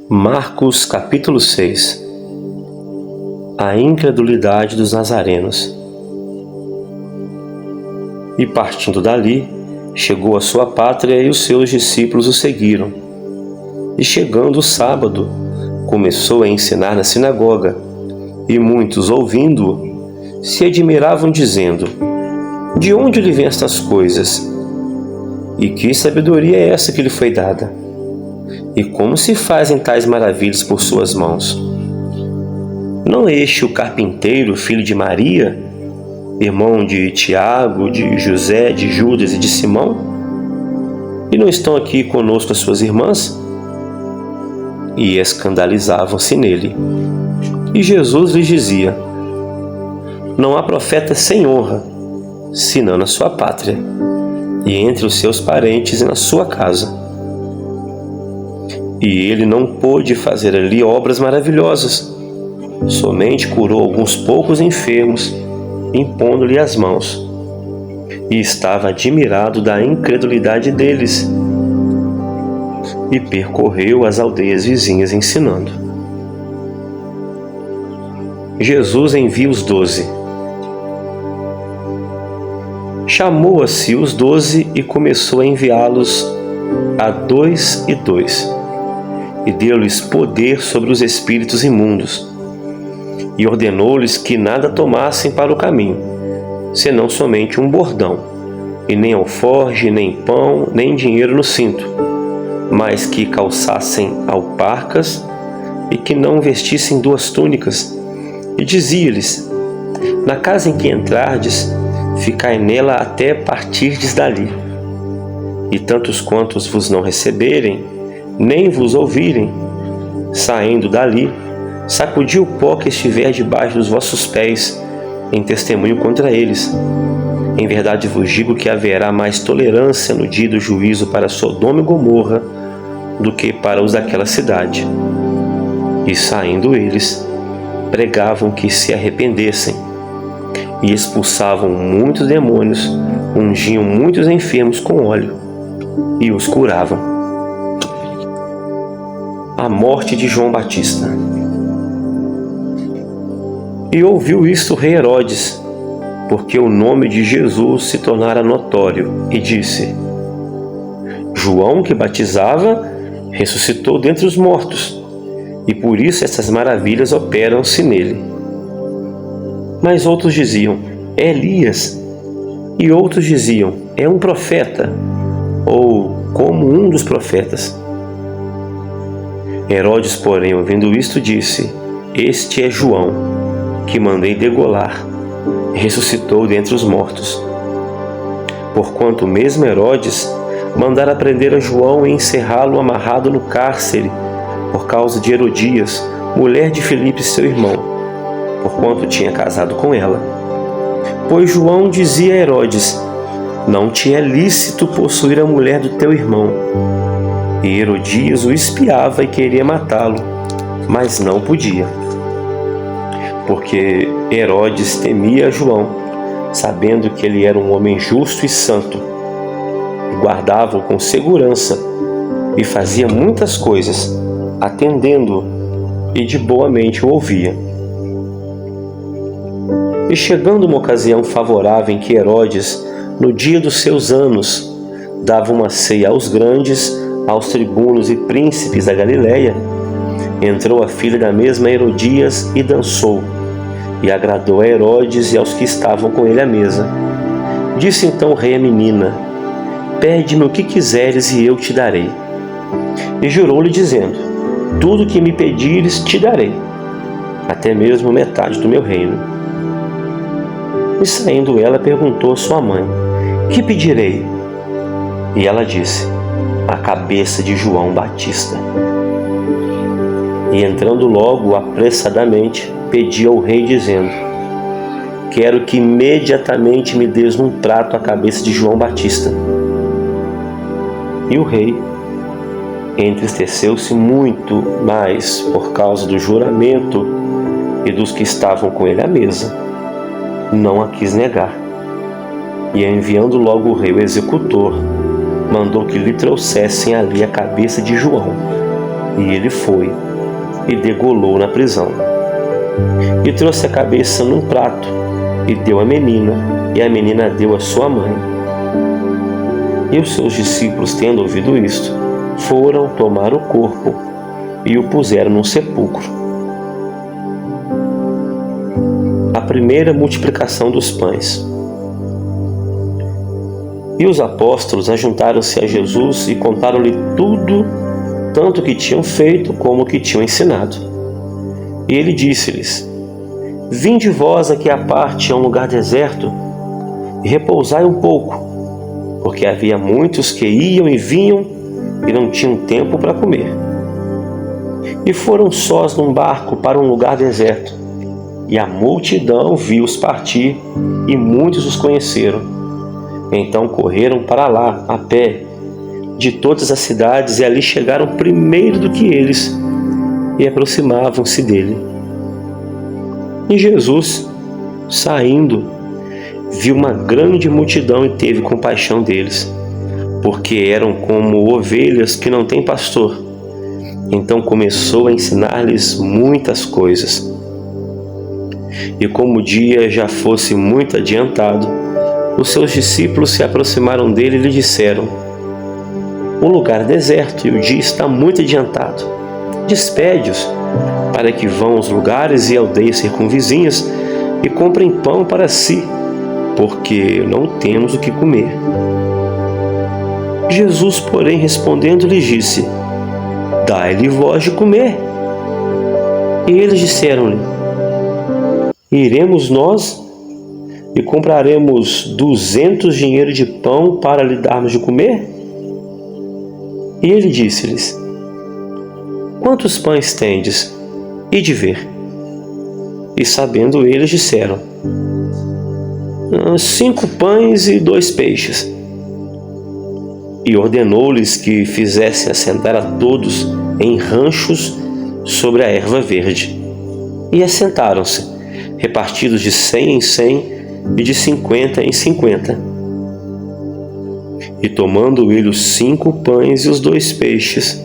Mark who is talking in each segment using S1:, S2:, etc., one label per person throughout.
S1: Marcos capítulo 6. A incredulidade dos nazarenos. E partindo dali, chegou à sua pátria e os seus discípulos o seguiram. E chegando o sábado, começou a ensinar na sinagoga, e muitos, ouvindo-o, se admiravam, dizendo: De onde lhe vêm estas coisas? E que sabedoria é essa que lhe foi dada? E como se fazem tais maravilhas por suas mãos? Não é este o carpinteiro, filho de Maria, irmão de Tiago, de José, de Judas e de Simão? E não estão aqui conosco as suas irmãs? E escandalizavam-se nele. E Jesus lhes dizia: Não há profeta sem honra, senão na sua pátria, e entre os seus parentes e na sua casa. E ele não pôde fazer ali obras maravilhosas, somente curou alguns poucos enfermos, impondo-lhe as mãos. E estava admirado da incredulidade deles. E percorreu as aldeias vizinhas ensinando. Jesus envia os 12. Chamou a si os 12 e começou a enviá-los a 2 e 2. E deu-lhes poder sobre os espíritos imundos. E ordenou-lhes que nada tomassem para o caminho, senão somente um bordão, e nem alforge, nem pão, nem dinheiro no cinto, mas que calçassem alparcas e que não vestissem 2 túnicas. E dizia-lhes: Na casa em que entrardes, ficai nela até partirdes dali. E tantos quantos vos não receberem, nem vos ouvirem, saindo dali, sacudi o pó que estiver debaixo dos vossos pés, em testemunho contra eles. Em verdade vos digo que haverá mais tolerância no dia do juízo para Sodoma e Gomorra do que para os daquela cidade. E saindo eles, pregavam que se arrependessem, e expulsavam muitos demônios, ungiam muitos enfermos com óleo, e os curavam. A morte de João Batista. E ouviu isto o rei Herodes, porque o nome de Jesus se tornara notório, e disse: João, que batizava, ressuscitou dentre os mortos, e por isso essas maravilhas operam-se nele. Mas outros diziam: É Elias. E outros diziam: É um profeta, ou como um dos profetas. Herodes, porém, ouvindo isto, disse: Este é João, que mandei degolar, e ressuscitou dentre os mortos. Porquanto mesmo Herodes mandara prender a João e encerrá-lo amarrado no cárcere, por causa de Herodias, mulher de Filipe, seu irmão, porquanto tinha casado com ela. Pois João dizia a Herodes: Não te é lícito possuir a mulher do teu irmão. E Herodias o espiava e queria matá-lo, mas não podia. Porque Herodes temia João, sabendo que ele era um homem justo e santo, e guardava-o com segurança, e fazia muitas coisas, atendendo-o, e de boa mente o ouvia. E chegando uma ocasião favorável em que Herodes, no dia dos seus anos, dava uma ceia aos grandes, aos tribunos e príncipes da Galileia, entrou a filha da mesma Herodias e dançou, e agradou a Herodes e aos que estavam com ele à mesa. Disse então o rei à menina: Pede-me o que quiseres e eu te darei. E jurou-lhe dizendo: Tudo o que me pedires te darei, até mesmo metade do meu reino. E saindo ela, perguntou a sua mãe: Que pedirei? E ela disse: A cabeça de João Batista. E entrando logo apressadamente, pediu ao rei, dizendo: Quero que imediatamente me des num prato a cabeça de João Batista. E o rei entristeceu-se muito mais por causa do juramento e dos que estavam com ele à mesa. Não a quis negar. E enviando logo o rei o executor, mandou que lhe trouxessem ali a cabeça de João. E ele foi e degolou na prisão. E trouxe a cabeça num prato e deu à menina, e a menina deu à sua mãe. E os seus discípulos, tendo ouvido isto, foram tomar o corpo e o puseram num sepulcro. A primeira multiplicação dos pães. E os apóstolos ajuntaram-se a Jesus e contaram-lhe tudo, tanto o que tinham feito como o que tinham ensinado. E ele disse-lhes: Vinde vós aqui à parte a um lugar deserto e repousai um pouco, porque havia muitos que iam e vinham e não tinham tempo para comer. E foram sós num barco para um lugar deserto, e a multidão viu-os partir, e muitos os conheceram. Então correram para lá, a pé, de todas as cidades, e ali chegaram primeiro do que eles, e aproximavam-se dele. E Jesus, saindo, viu uma grande multidão e teve compaixão deles, porque eram como ovelhas que não têm pastor. Então começou a ensinar-lhes muitas coisas. E como o dia já fosse muito adiantado, os seus discípulos se aproximaram dele e lhe disseram: O lugar é deserto e o dia está muito adiantado. Despede-os, para que vão aos lugares e aldeias circunvizinhas e comprem pão para si, porque não temos o que comer. Jesus, porém, respondendo, lhes disse: Dai-lhe vós de comer. E eles disseram-lhe: Iremos nós e compraremos 200 dinheiros de pão para lhe darmos de comer? E ele disse-lhes: Quantos pães tendes? Ide ver. E sabendo eles, disseram: 5 pães e 2 peixes. E ordenou-lhes que fizessem assentar a todos em ranchos sobre a erva verde. E assentaram-se, repartidos de 100 em 100 e de 50 em 50. E tomando ele os 5 pães e os 2 peixes,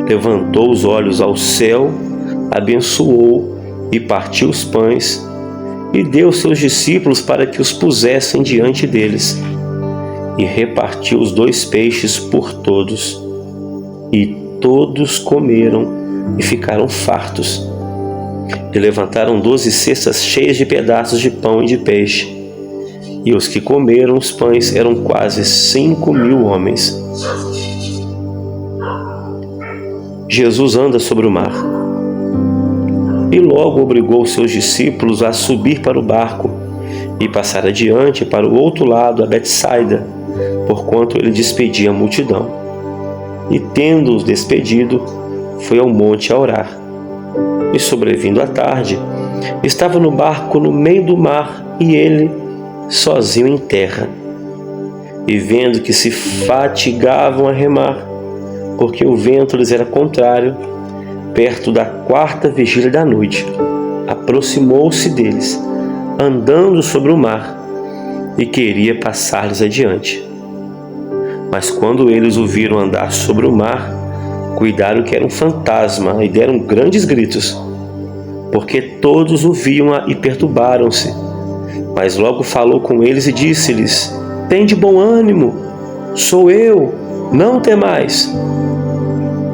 S1: levantou os olhos ao céu, abençoou e partiu os pães, e deu aos seus discípulos para que os pusessem diante deles. E repartiu os 2 peixes por todos. E todos comeram e ficaram fartos. E levantaram 12 cestas cheias de pedaços de pão e de peixe. E os que comeram os pães eram quase 5.000 homens. Jesus anda sobre o mar. E logo obrigou os seus discípulos a subir para o barco e passar adiante para o outro lado, a Betsaida, porquanto ele despedia a multidão. E tendo-os despedido, foi ao monte a orar. E sobrevindo a tarde, estava no barco no meio do mar, e ele, sozinho em terra. E vendo que se fatigavam a remar, porque o vento lhes era contrário, perto da 4ª vigília da noite, aproximou-se deles, andando sobre o mar, e queria passar-lhes adiante. Mas quando eles o viram andar sobre o mar, cuidaram que era um fantasma e deram grandes gritos, porque todos o viam e perturbaram-se. Mas logo falou com eles e disse-lhes: Tende bom ânimo, sou eu, não temais.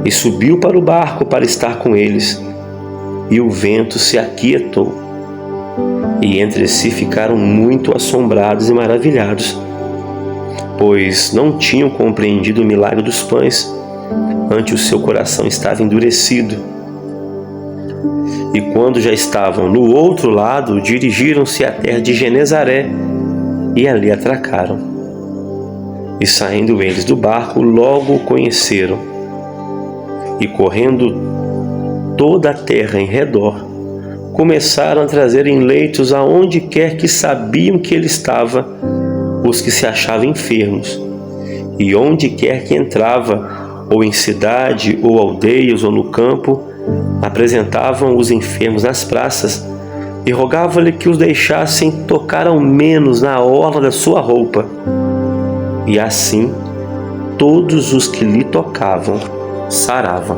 S1: E subiu para o barco para estar com eles, e o vento se aquietou. E entre si ficaram muito assombrados e maravilhados, pois não tinham compreendido o milagre dos pães, antes o seu coração estava endurecido. E quando já estavam no outro lado, dirigiram-se à terra de Genezaré, e ali atracaram. E saindo eles do barco, logo o conheceram. E correndo toda a terra em redor, começaram a trazer em leitos aonde quer que sabiam que ele estava, os que se achavam enfermos. E onde quer que entrava, ou em cidade, ou aldeias, ou no campo, apresentavam os enfermos nas praças, e rogavam-lhe que os deixassem tocar ao menos na orla da sua roupa. E assim, todos os que lhe tocavam saravam.